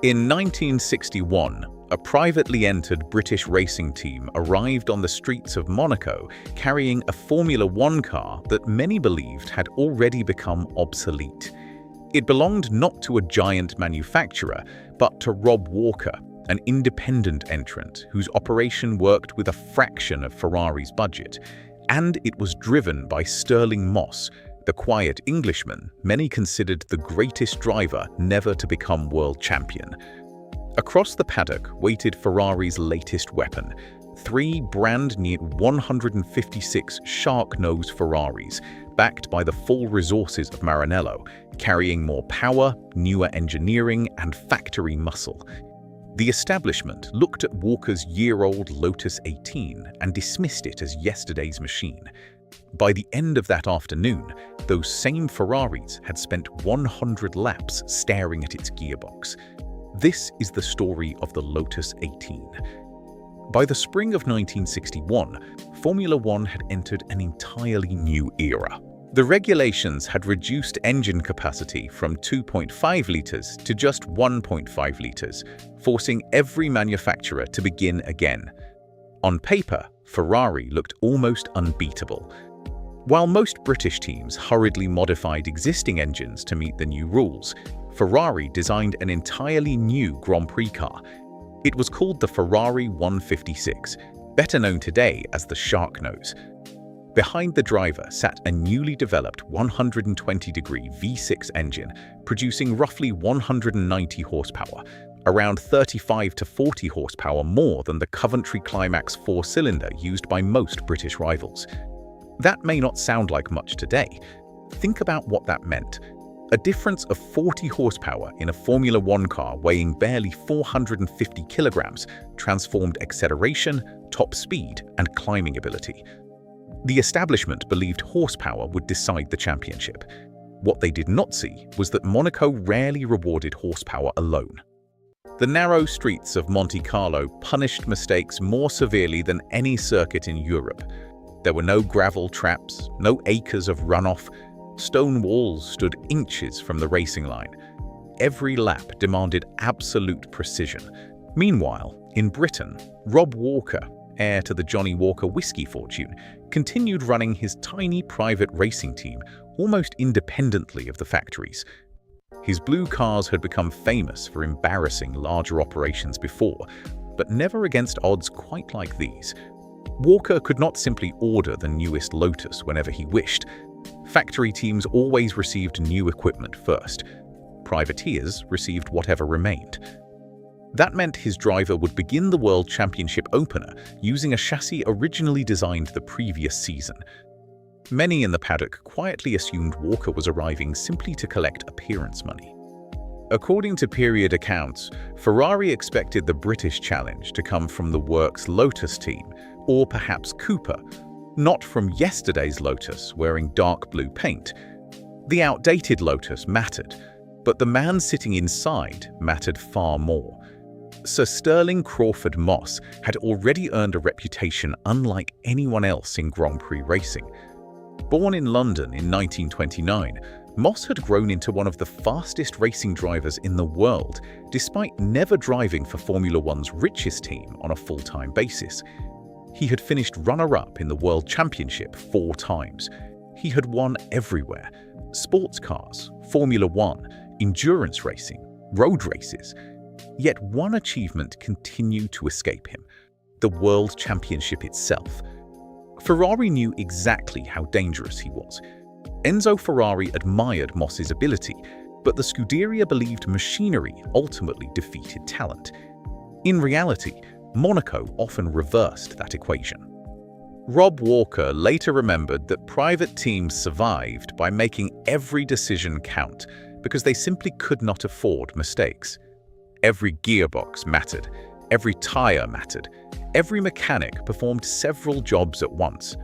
In 1961, a privately entered British racing team arrived on the streets of Monaco carrying a Formula One car that many believed had already become obsolete. It belonged not to a giant manufacturer, but to Rob Walker, an independent entrant whose operation worked with a fraction of Ferrari's budget, and it was driven by Stirling Moss, the quiet Englishman many considered the greatest driver never to become world champion. Across the paddock waited Ferrari's latest weapon, three brand new 156 Sharknose Ferraris, backed by the full resources of Maranello, carrying more power, newer engineering, and factory muscle. The establishment looked at Walker's year-old Lotus 18 and dismissed it as yesterday's machine. By the end of that afternoon, those same Ferraris had spent 100 laps staring at its gearbox. This is the story of the Lotus 18. By the spring of 1961, Formula One had entered an entirely new era. The regulations had reduced engine capacity from 2.5 litres to just 1.5 litres, forcing every manufacturer to begin again. On paper, Ferrari looked almost unbeatable. While most British teams hurriedly modified existing engines to meet the new rules, Ferrari designed an entirely new Grand Prix car. It was called the Ferrari 156, better known today as the Sharknose. Behind the driver sat a newly developed 120-degree V6 engine, producing roughly 190 horsepower, around 35 to 40 horsepower more than the Coventry Climax four-cylinder used by most British rivals. That may not sound like much today. Think about what that meant. A difference of 40 horsepower in a Formula One car weighing barely 450 kilograms transformed acceleration, top speed, and climbing ability. The establishment believed horsepower would decide the championship. What they did not see was that Monaco rarely rewarded horsepower alone. The narrow streets of Monte Carlo punished mistakes more severely than any circuit in Europe. There were no gravel traps, no acres of runoff. Stone walls stood inches from the racing line. Every lap demanded absolute precision. Meanwhile, in Britain, Rob Walker, heir to the Johnny Walker whiskey fortune, continued running his tiny private racing team almost independently of the factories. His blue cars had become famous for embarrassing larger operations before, but never against odds quite like these. Walker could not simply order the newest Lotus whenever he wished. Factory teams always received new equipment first. Privateers received whatever remained. That meant his driver would begin the World Championship opener using a chassis originally designed the previous season. Many in the paddock quietly assumed Walker was arriving simply to collect appearance money. According to period accounts, Ferrari expected the British challenge to come from the works Lotus team, or perhaps Cooper, not from yesterday's Lotus wearing dark blue paint. The outdated Lotus mattered, but the man sitting inside mattered far more. Sir Stirling Crawford Moss had already earned a reputation unlike anyone else in Grand Prix racing. Born in London in 1929, Moss had grown into one of the fastest racing drivers in the world, despite never driving for Formula One's richest team on a full-time basis. He had finished runner-up in the World Championship 4 times. He had won everywhere: sports cars, Formula One, endurance racing, road races. Yet one achievement continued to escape him: the World Championship itself. Ferrari knew exactly how dangerous he was. Enzo Ferrari admired Moss's ability, but the Scuderia believed machinery ultimately defeated talent. In reality, Monaco often reversed that equation. Rob Walker later remembered that private teams survived by making every decision count because they simply could not afford mistakes. Every gearbox mattered, every tire mattered, every mechanic performed several jobs at once.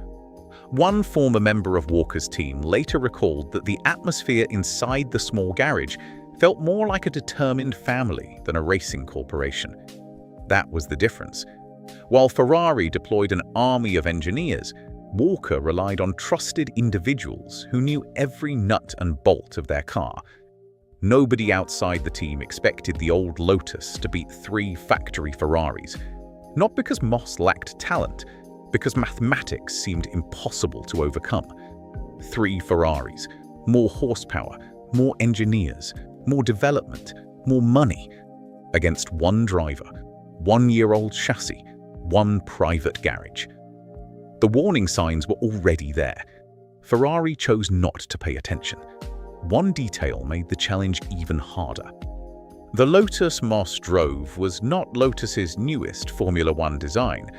One former member of Walker's team later recalled that the atmosphere inside the small garage felt more like a determined family than a racing corporation. That was the difference. While Ferrari deployed an army of engineers, Walker relied on trusted individuals who knew every nut and bolt of their car. Nobody outside the team expected the old Lotus to beat 3 factory Ferraris. Not because Moss lacked talent, because mathematics seemed impossible to overcome. 3 Ferraris, more horsepower, more engineers, more development, more money, against 1 driver, 1-year-old chassis, 1 private garage. The warning signs were already there. Ferrari chose not to pay attention. One detail made the challenge even harder. The Lotus Moss drove was not Lotus's newest Formula One design.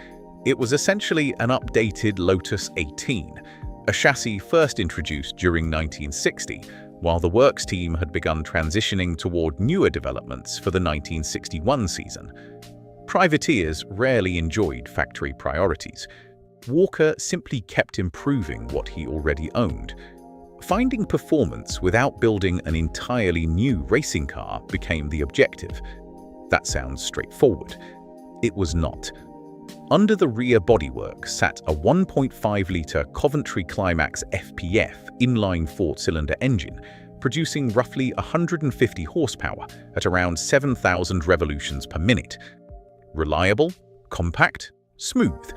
It was essentially an updated Lotus 18, a chassis first introduced during 1960, while the works team had begun transitioning toward newer developments for the 1961 season. Privateers rarely enjoyed factory priorities. Walker simply kept improving what he already owned. Finding performance without building an entirely new racing car became the objective. That sounds straightforward. It was not. Under the rear bodywork sat a 1.5-litre Coventry Climax FPF inline 4-cylinder engine, producing roughly 150 horsepower at around 7,000 revolutions per minute. Reliable, compact, smooth.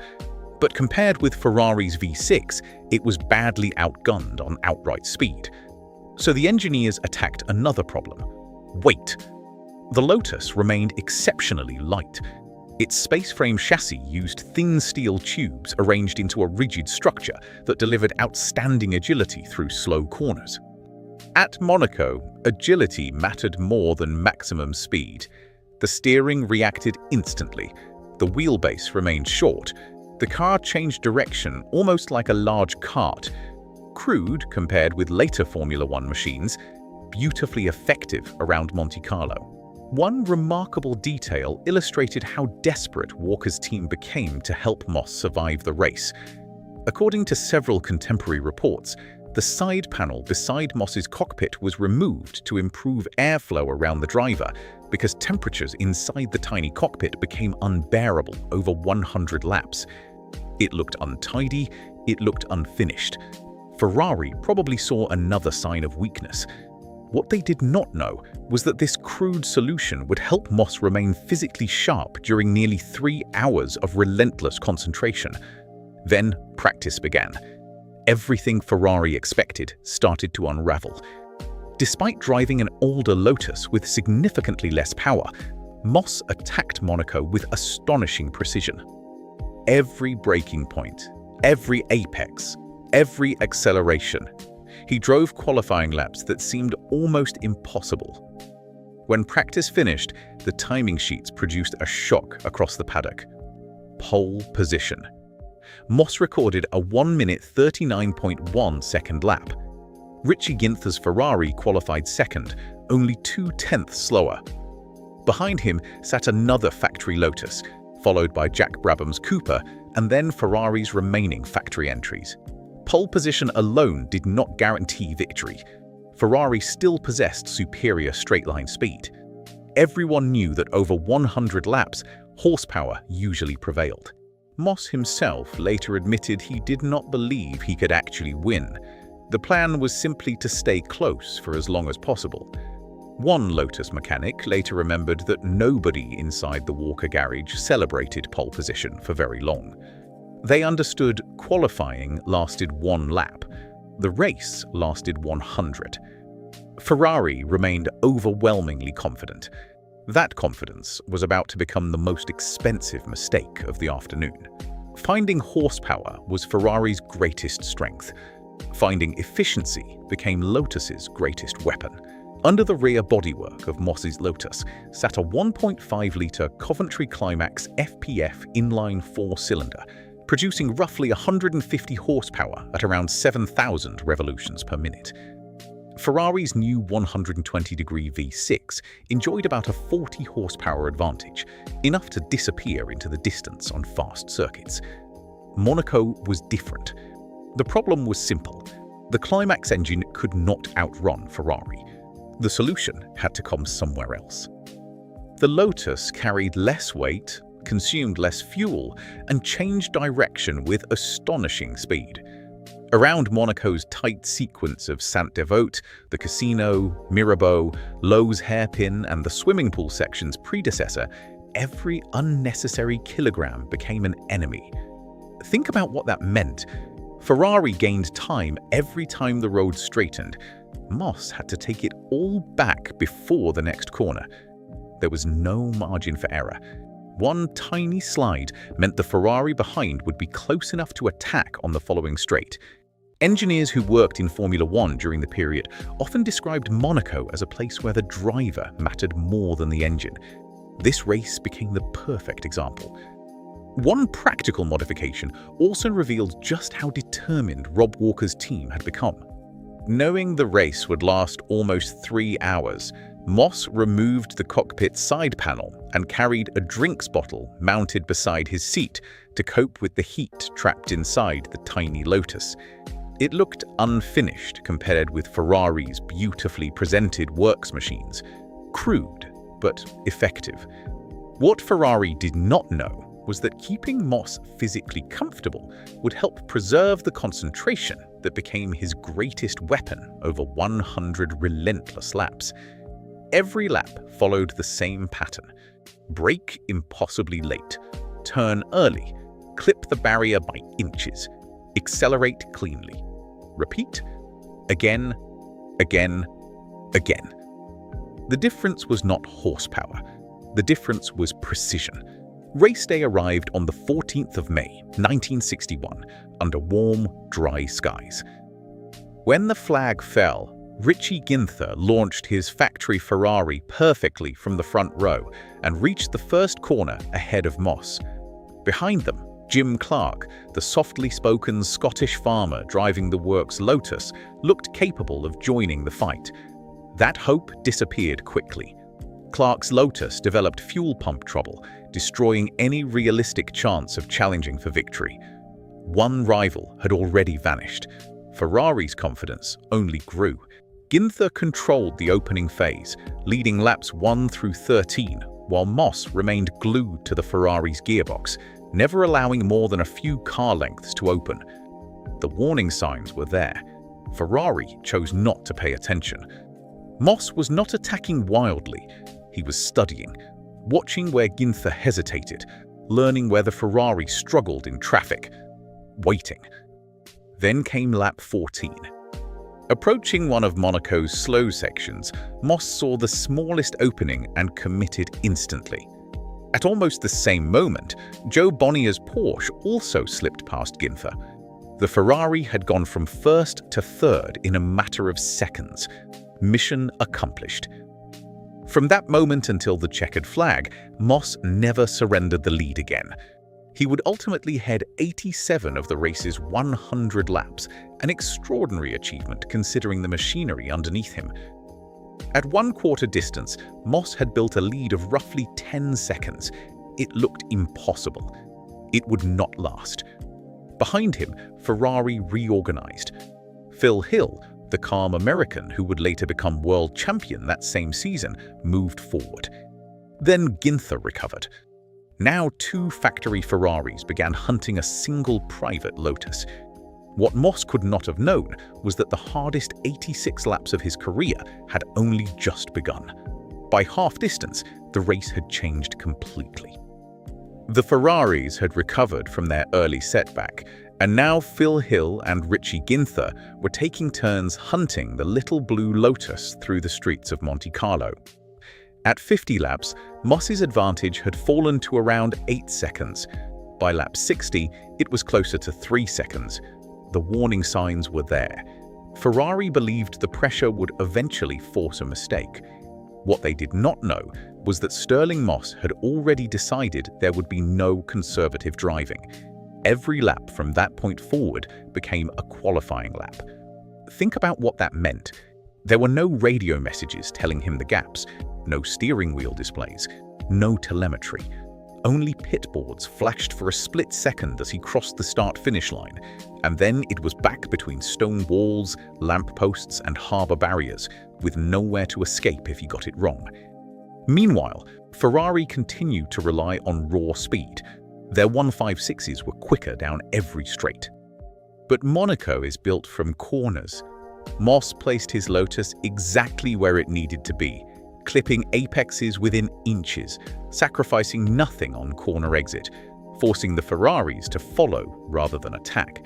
But compared with Ferrari's V6, it was badly outgunned on outright speed. So the engineers attacked another problem: weight. The Lotus remained exceptionally light. Its space-frame chassis used thin steel tubes arranged into a rigid structure that delivered outstanding agility through slow corners. At Monaco, agility mattered more than maximum speed. The steering reacted instantly. The wheelbase remained short. The car changed direction almost like a large cart. Crude compared with later Formula One machines, beautifully effective around Monte Carlo. One remarkable detail illustrated how desperate Walker's team became to help Moss survive the race. According to several contemporary reports, the side panel beside Moss's cockpit was removed to improve airflow around the driver because temperatures inside the tiny cockpit became unbearable over 100 laps. It looked untidy, it looked unfinished. Ferrari probably saw another sign of weakness. What they did not know was that this crude solution would help Moss remain physically sharp during nearly 3 hours of relentless concentration. Then practice began. Everything Ferrari expected started to unravel. Despite driving an older Lotus with significantly less power, Moss attacked Monaco with astonishing precision. Every braking point, every apex, every acceleration. He drove qualifying laps that seemed almost impossible. When practice finished, the timing sheets produced a shock across the paddock. Pole position. Moss recorded a 1-minute 39.1 second lap. Richie Ginther's Ferrari qualified second, only 0.2 slower. Behind him sat another factory Lotus, followed by Jack Brabham's Cooper, and then Ferrari's remaining factory entries. Pole position alone did not guarantee victory. Ferrari still possessed superior straight-line speed. Everyone knew that over 100 laps, horsepower usually prevailed. Moss himself later admitted he did not believe he could actually win. The plan was simply to stay close for as long as possible. One Lotus mechanic later remembered that nobody inside the Walker garage celebrated pole position for very long. They understood qualifying lasted 1 lap. The race lasted 100. Ferrari remained overwhelmingly confident. That confidence was about to become the most expensive mistake of the afternoon. Finding horsepower was Ferrari's greatest strength. Finding efficiency became Lotus's greatest weapon. Under the rear bodywork of Moss's Lotus sat a 1.5-litre Coventry Climax FPF inline 4-cylinder, producing roughly 150 horsepower at around 7,000 revolutions per minute. Ferrari's new 120-degree V6 enjoyed about a 40 horsepower advantage, enough to disappear into the distance on fast circuits. Monaco was different. The problem was simple. The Climax engine could not outrun Ferrari. The solution had to come somewhere else. The Lotus carried less weight, consumed less fuel, and changed direction with astonishing speed. Around Monaco's tight sequence of Saint-Devote, the Casino, Mirabeau, Lowe's hairpin, and the swimming pool section's predecessor, every unnecessary kilogram became an enemy. Think about what that meant. Ferrari gained time every time the road straightened. Moss had to take it all back before the next corner. There was no margin for error. One tiny slide meant the Ferrari behind would be close enough to attack on the following straight. Engineers who worked in Formula One during the period often described Monaco as a place where the driver mattered more than the engine. This race became the perfect example. One practical modification also revealed just how determined Rob Walker's team had become. Knowing the race would last almost 3 hours, Moss removed the cockpit side panel and carried a drinks bottle mounted beside his seat to cope with the heat trapped inside the tiny Lotus. It looked unfinished compared with Ferrari's beautifully presented works machines. Crude, but effective. What Ferrari did not know was that keeping Moss physically comfortable would help preserve the concentration that became his greatest weapon over 100 relentless laps. Every lap followed the same pattern. Brake impossibly late, turn early, clip the barrier by inches, accelerate cleanly. Repeat, again, again, again. The difference was not horsepower. The difference was precision. Race day arrived on the 14th of May, 1961, under warm, dry skies. When the flag fell, Richie Ginther launched his factory Ferrari perfectly from the front row and reached the first corner ahead of Moss. Behind them, Jim Clark, the softly spoken Scottish farmer driving the works Lotus, looked capable of joining the fight. That hope disappeared quickly. Clark's Lotus developed fuel pump trouble, destroying any realistic chance of challenging for victory. One rival had already vanished. Ferrari's confidence only grew. Ginther controlled the opening phase, leading laps 1 through 13, while Moss remained glued to the Ferrari's gearbox, never allowing more than a few car lengths to open. The warning signs were there. Ferrari chose not to pay attention. Moss was not attacking wildly. He was studying, watching where Ginther hesitated, learning where the Ferrari struggled in traffic, waiting. Then came lap 14. Approaching one of Monaco's slow sections, Moss saw the smallest opening and committed instantly. At almost the same moment, Joe Bonnier's Porsche also slipped past Ginther. The Ferrari had gone from first to third in a matter of seconds. Mission accomplished. From that moment until the checkered flag, Moss never surrendered the lead again. He would ultimately head 87 of the race's 100 laps, an extraordinary achievement considering the machinery underneath him. At 1/4 distance, Moss had built a lead of roughly 10 seconds. It looked impossible. It would not last. Behind him, Ferrari reorganized. Phil Hill, the calm American who would later become world champion that same season, moved forward. Then Ginther recovered. Now 2 factory Ferraris began hunting a single private Lotus. What Moss could not have known was that the hardest 86 laps of his career had only just begun. By half distance, the race had changed completely. The Ferraris had recovered from their early setback, and now Phil Hill and Richie Ginther were taking turns hunting the little blue Lotus through the streets of Monte Carlo. At 50 laps, Moss's advantage had fallen to around 8 seconds. By lap 60, it was closer to 3 seconds. The warning signs were there. Ferrari believed the pressure would eventually force a mistake. What they did not know was that Stirling Moss had already decided there would be no conservative driving. Every lap from that point forward became a qualifying lap. Think about what that meant. There were no radio messages telling him the gaps, no steering wheel displays, no telemetry. Only pit boards flashed for a split second as he crossed the start-finish line, and then it was back between stone walls, lamp posts, and harbour barriers, with nowhere to escape if he got it wrong. Meanwhile, Ferrari continued to rely on raw speed. Their 156s were quicker down every straight. But Monaco is built from corners. Moss placed his Lotus exactly where it needed to be, clipping apexes within inches, sacrificing nothing on corner exit, forcing the Ferraris to follow rather than attack.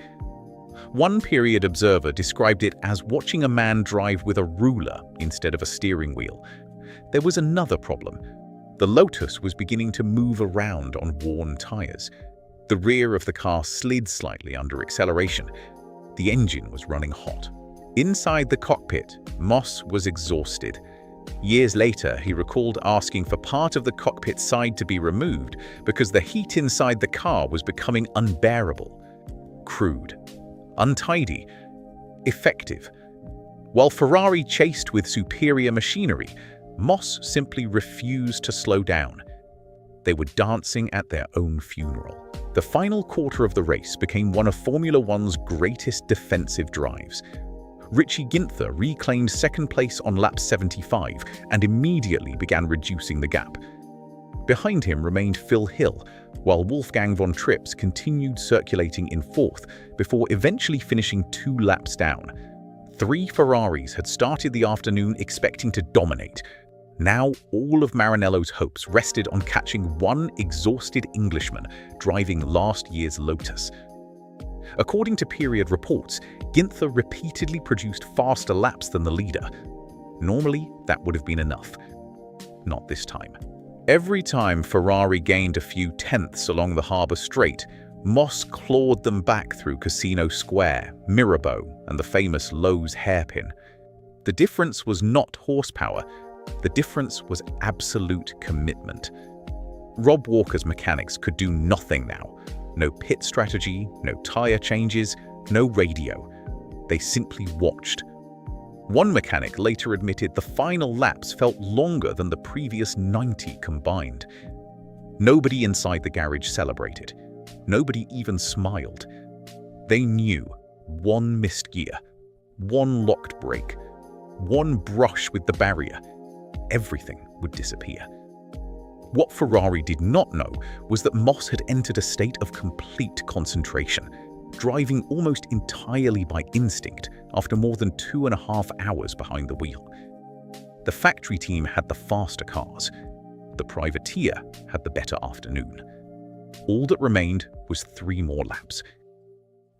One period observer described it as watching a man drive with a ruler instead of a steering wheel. There was another problem. The Lotus was beginning to move around on worn tires. The rear of the car slid slightly under acceleration. The engine was running hot. Inside the cockpit, Moss was exhausted. Years later, he recalled asking for part of the cockpit side to be removed because the heat inside the car was becoming unbearable. Crude, untidy, effective. While Ferrari chased with superior machinery, Moss simply refused to slow down. They were dancing at their own funeral. The final quarter of the race became one of Formula One's greatest defensive drives. Richie Ginther reclaimed second place on lap 75 and immediately began reducing the gap. Behind him remained Phil Hill, while Wolfgang von Trips continued circulating in fourth before eventually finishing 2 laps down. 3 Ferraris had started the afternoon expecting to dominate. Now all of Maranello's hopes rested on catching one exhausted Englishman driving last year's Lotus. According to period reports, Ginther repeatedly produced faster laps than the leader. Normally, that would have been enough. Not this time. Every time Ferrari gained a few tenths along the harbour straight, Moss clawed them back through Casino Square, Mirabeau, and the famous Lowe's hairpin. The difference was not horsepower. The difference was absolute commitment. Rob Walker's mechanics could do nothing now. No pit strategy, no tyre changes, no radio. They simply watched. One mechanic later admitted the final laps felt longer than the previous 90 combined. Nobody inside the garage celebrated. Nobody even smiled. They knew one missed gear, one locked brake, one brush with the barrier, everything would disappear. What Ferrari did not know was that Moss had entered a state of complete concentration, driving almost entirely by instinct after more than 2.5 hours behind the wheel. The factory team had the faster cars. The privateer had the better afternoon. All that remained was 3 more laps.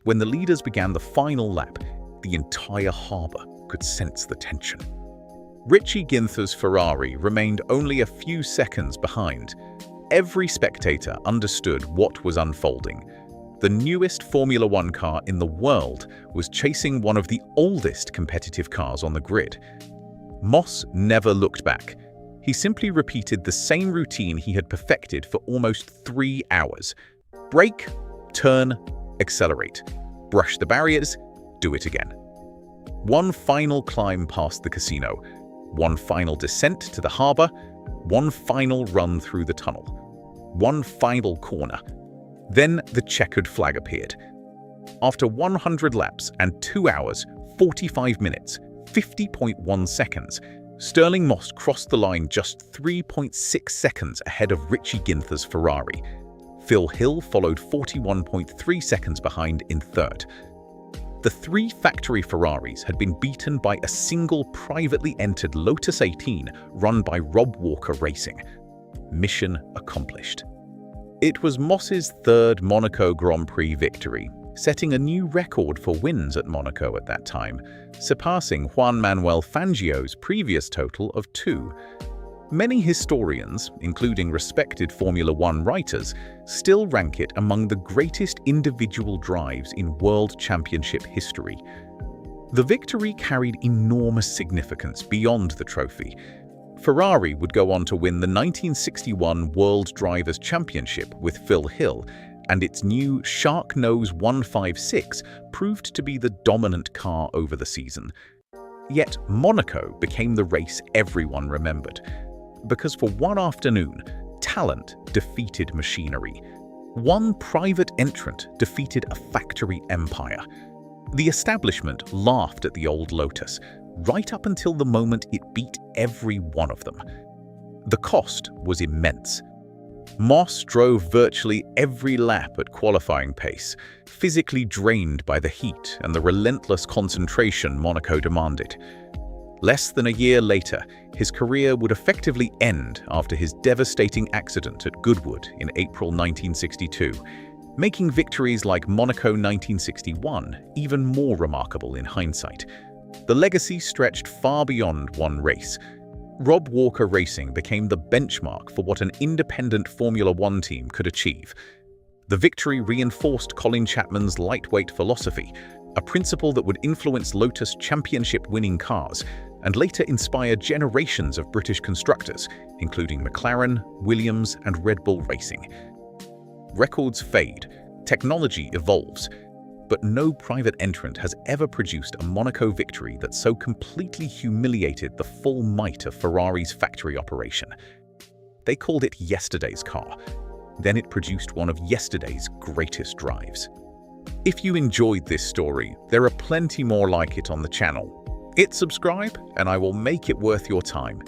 When the leaders began the final lap, the entire harbour could sense the tension. Richie Ginther's Ferrari remained only a few seconds behind. Every spectator understood what was unfolding. The newest Formula One car in the world was chasing one of the oldest competitive cars on the grid. Moss never looked back. He simply repeated the same routine he had perfected for almost 3 hours. Brake, turn, accelerate. Brush the barriers, do it again. One final climb past the casino. One final descent to the harbour. One final run through the tunnel. One final corner. Then the checkered flag appeared. After 100 laps and 2 hours, 45 minutes, 50.1 seconds, Stirling Moss crossed the line just 3.6 seconds ahead of Richie Ginther's Ferrari. Phil Hill followed 41.3 seconds behind in third. The 3 factory Ferraris had been beaten by a single privately entered Lotus 18 run by Rob Walker Racing. Mission accomplished. It was Moss's 3rd Monaco Grand Prix victory, setting a new record for wins at Monaco at that time, surpassing Juan Manuel Fangio's previous total of 2. Many historians, including respected Formula One writers, still rank it among the greatest individual drives in World Championship history. The victory carried enormous significance beyond the trophy. Ferrari would go on to win the 1961 World Drivers' Championship with Phil Hill, and its new Sharknose 156 proved to be the dominant car over the season. Yet Monaco became the race everyone remembered. Because for one afternoon, talent defeated machinery. One private entrant defeated a factory empire. The establishment laughed at the old Lotus, right up until the moment it beat every one of them. The cost was immense. Moss drove virtually every lap at qualifying pace, physically drained by the heat and the relentless concentration Monaco demanded. Less than a year later, his career would effectively end after his devastating accident at Goodwood in April 1962, making victories like Monaco 1961 even more remarkable in hindsight. The legacy stretched far beyond one race. Rob Walker Racing became the benchmark for what an independent Formula One team could achieve. The victory reinforced Colin Chapman's lightweight philosophy, a principle that would influence Lotus championship-winning cars and later inspire generations of British constructors, including McLaren, Williams, and Red Bull Racing. Records fade, technology evolves, but no private entrant has ever produced a Monaco victory that so completely humiliated the full might of Ferrari's factory operation. They called it yesterday's car. Then it produced one of yesterday's greatest drives. If you enjoyed this story, there are plenty more like it on the channel. Hit subscribe and I will make it worth your time.